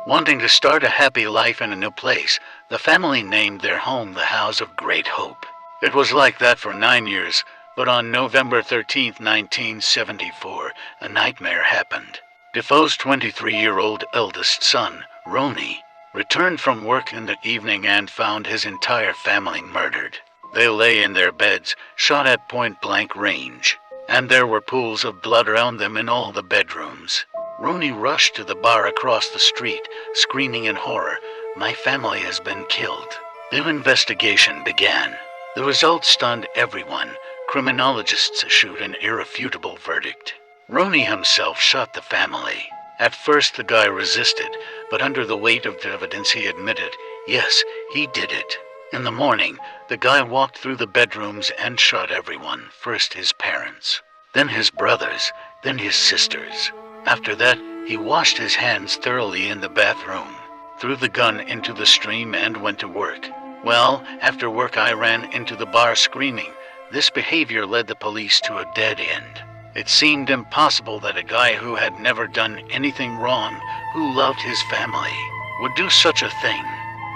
Wanting to start a happy life in a new place, the family named their home the House of Great Hope. It was like that for 9 years, but on November 13, 1974, a nightmare happened. Defoe's 23-year-old eldest son, Roni, returned from work in the evening and found his entire family murdered. They lay in their beds, shot at point-blank range, and there were pools of blood around them in all the bedrooms. Roni rushed to the bar across the street, screaming in horror, "My family has been killed." The investigation began. The results stunned everyone. Criminologists issued an irrefutable verdict. Roni himself shot the family. At first the guy resisted, but under the weight of the evidence he admitted, yes, he did it. In the morning, the guy walked through the bedrooms and shot everyone, first his parents, then his brothers, then his sisters. After that, he washed his hands thoroughly in the bathroom, threw the gun into the stream and went to work. Well, after work I ran into the bar screaming. This behavior led the police to a dead end. It seemed impossible that a guy who had never done anything wrong, who loved his family, would do such a thing.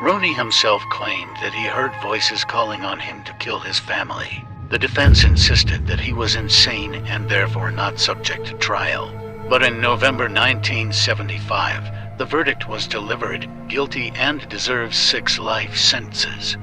Roni himself claimed that he heard voices calling on him to kill his family. The defense insisted that he was insane and therefore not subject to trial. But in November 1975, the verdict was delivered, guilty and deserves 6 life sentences.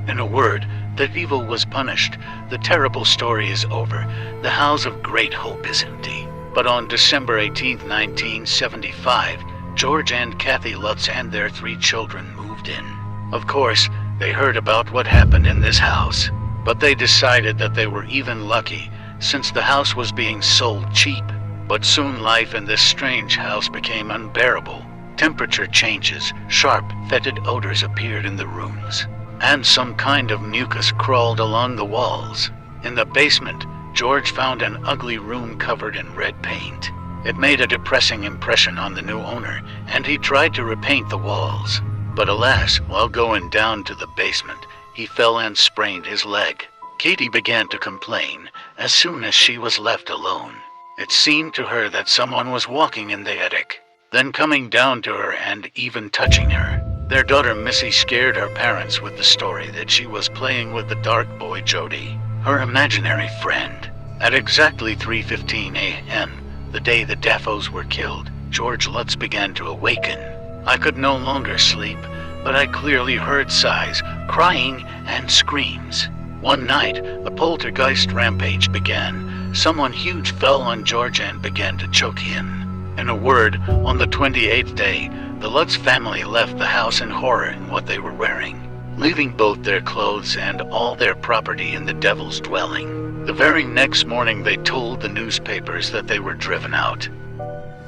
In a word, the evil was punished. The terrible story is over. The House of Great Hope is empty. But on December 18, 1975, George and Kathy Lutz and their 3 children moved in. Of course, they heard about what happened in this house, but they decided that they were even lucky, since the house was being sold cheap. But soon life in this strange house became unbearable. Temperature changes, sharp, fetid odors appeared in the rooms, and some kind of mucus crawled along the walls. In the basement, George found an ugly room covered in red paint. It made a depressing impression on the new owner, and he tried to repaint the walls. But alas, while going down to the basement, he fell and sprained his leg. Katie began to complain as soon as she was left alone. It seemed to her that someone was walking in the attic, then coming down to her and even touching her. Their daughter Missy scared her parents with the story that she was playing with the dark boy Jody, her imaginary friend. At exactly 3:15 a.m., the day the Defoes were killed, George Lutz began to awaken. I could no longer sleep, but I clearly heard sighs, crying, and screams. One night, a poltergeist rampage began. Someone huge fell on George and began to choke him. In a word, on the 28th day, the Lutz family left the house in horror in what they were wearing, leaving both their clothes and all their property in the devil's dwelling. The very next morning they told the newspapers that they were driven out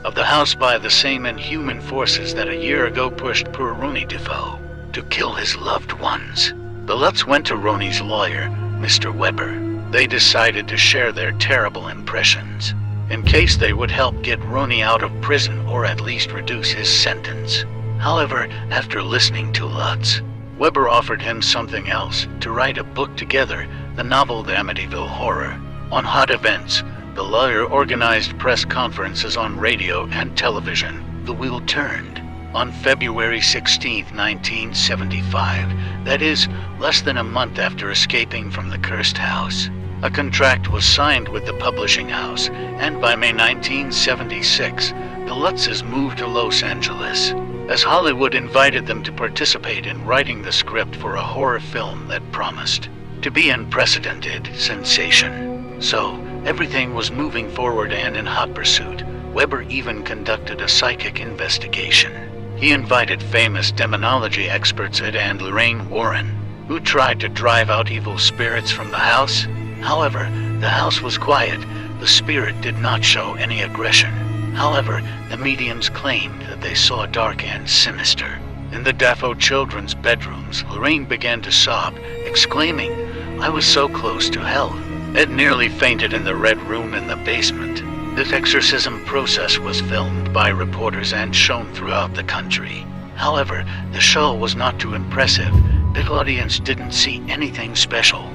of the house by the same inhuman forces that a year ago pushed poor Roni Defoe to kill his loved ones. The Lutz went to Roni's lawyer, Mr. Weber. They decided to share their terrible impressions, in case they would help get Roni out of prison or at least reduce his sentence. However, after listening to Lutz, Weber offered him something else, to write a book together, the novel The Amityville Horror. On hot events, the lawyer organized press conferences on radio and television. The wheel turned. On February 16, 1975, that is, less than a month after escaping from the cursed house, a contract was signed with the publishing house, and by May 1976, the Lutzes moved to Los Angeles, as Hollywood invited them to participate in writing the script for a horror film that promised to be an unprecedented sensation. So, everything was moving forward and in hot pursuit. Weber even conducted a psychic investigation. He invited famous demonology experts Ed and Lorraine Warren, who tried to drive out evil spirits from the house. However, the house was quiet. The spirit did not show any aggression. However, the mediums claimed that they saw dark and sinister. In the Defoe children's bedrooms, Lorraine began to sob, exclaiming, "I was so close to hell." Ed nearly fainted in the red room in the basement. This exorcism process was filmed by reporters and shown throughout the country. However, the show was not too impressive. The audience didn't see anything special.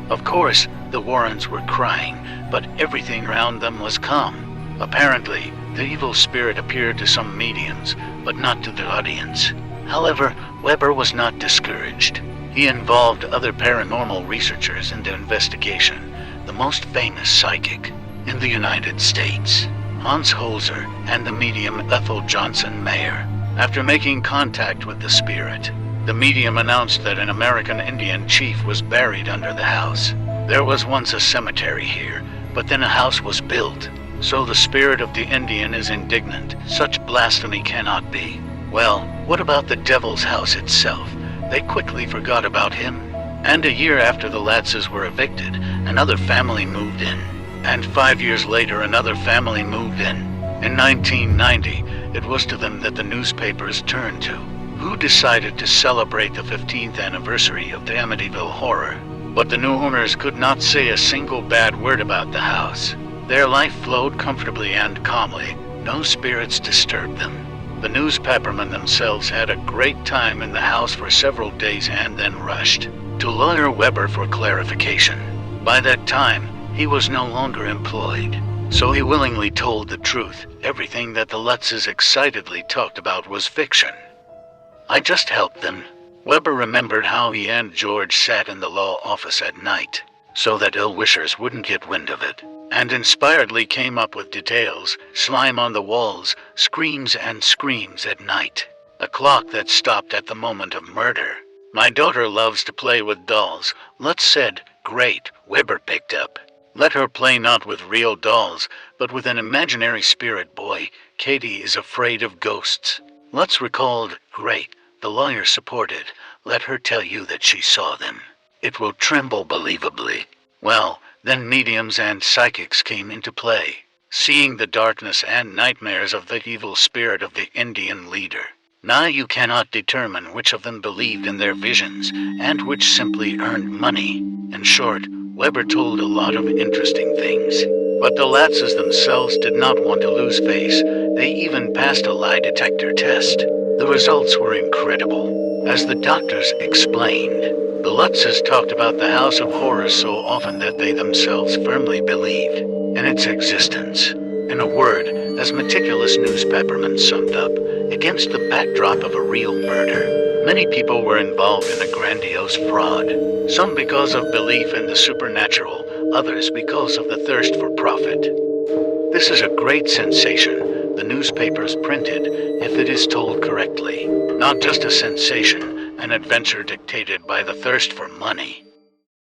Of course, the Warrens were crying, but everything around them was calm. Apparently, the evil spirit appeared to some mediums, but not to the audience. However, Weber was not discouraged. He involved other paranormal researchers in the investigation, the most famous psychic in the United States, Hans Holzer, and the medium Ethel Johnson Mayer. After making contact with the spirit, the medium announced that an American Indian chief was buried under the house. There was once a cemetery here, but then a house was built. So the spirit of the Indian is indignant. Such blasphemy cannot be. Well, what about the devil's house itself? They quickly forgot about him. And a year after the Lutzes were evicted, another family moved in. And 5 years later, another family moved in. In 1990, it was to them that the newspapers turned to, who decided to celebrate the 15th anniversary of the Amityville horror. But the new owners could not say a single bad word about the house. Their life flowed comfortably and calmly. No spirits disturbed them. The newspapermen themselves had a great time in the house for several days and then rushed to lawyer Weber for clarification. By that time, he was no longer employed, so he willingly told the truth. Everything that the Lutzes excitedly talked about was fiction. I just helped them. Weber remembered how he and George sat in the law office at night, so that ill-wishers wouldn't get wind of it, and inspiredly came up with details: slime on the walls, screams and screams at night, a clock that stopped at the moment of murder. My daughter loves to play with dolls. Lutz said, "Great," Weber picked up. Let her play not with real dolls, but with an imaginary spirit boy. Katie is afraid of ghosts. Lutz recalled, "Great." The lawyer supported. Let her tell you that she saw them. It will tremble believably. Well, then mediums and psychics came into play, seeing the darkness and nightmares of the evil spirit of the Indian leader. Now you cannot determine which of them believed in their visions and which simply earned money. In short, Weber told a lot of interesting things. But the Lutzes themselves did not want to lose face. They even passed a lie detector test. The results were incredible. As the doctors explained, the Lutzes talked about the House of Horrors so often that they themselves firmly believed in its existence. In a word, as meticulous newspapermen summed up, against the backdrop of a real murder, many people were involved in a grandiose fraud. Some because of belief in the supernatural, others because of the thirst for profit. This is a great sensation the newspapers printed if it is told correctly. Not just a sensation, an adventure dictated by the thirst for money.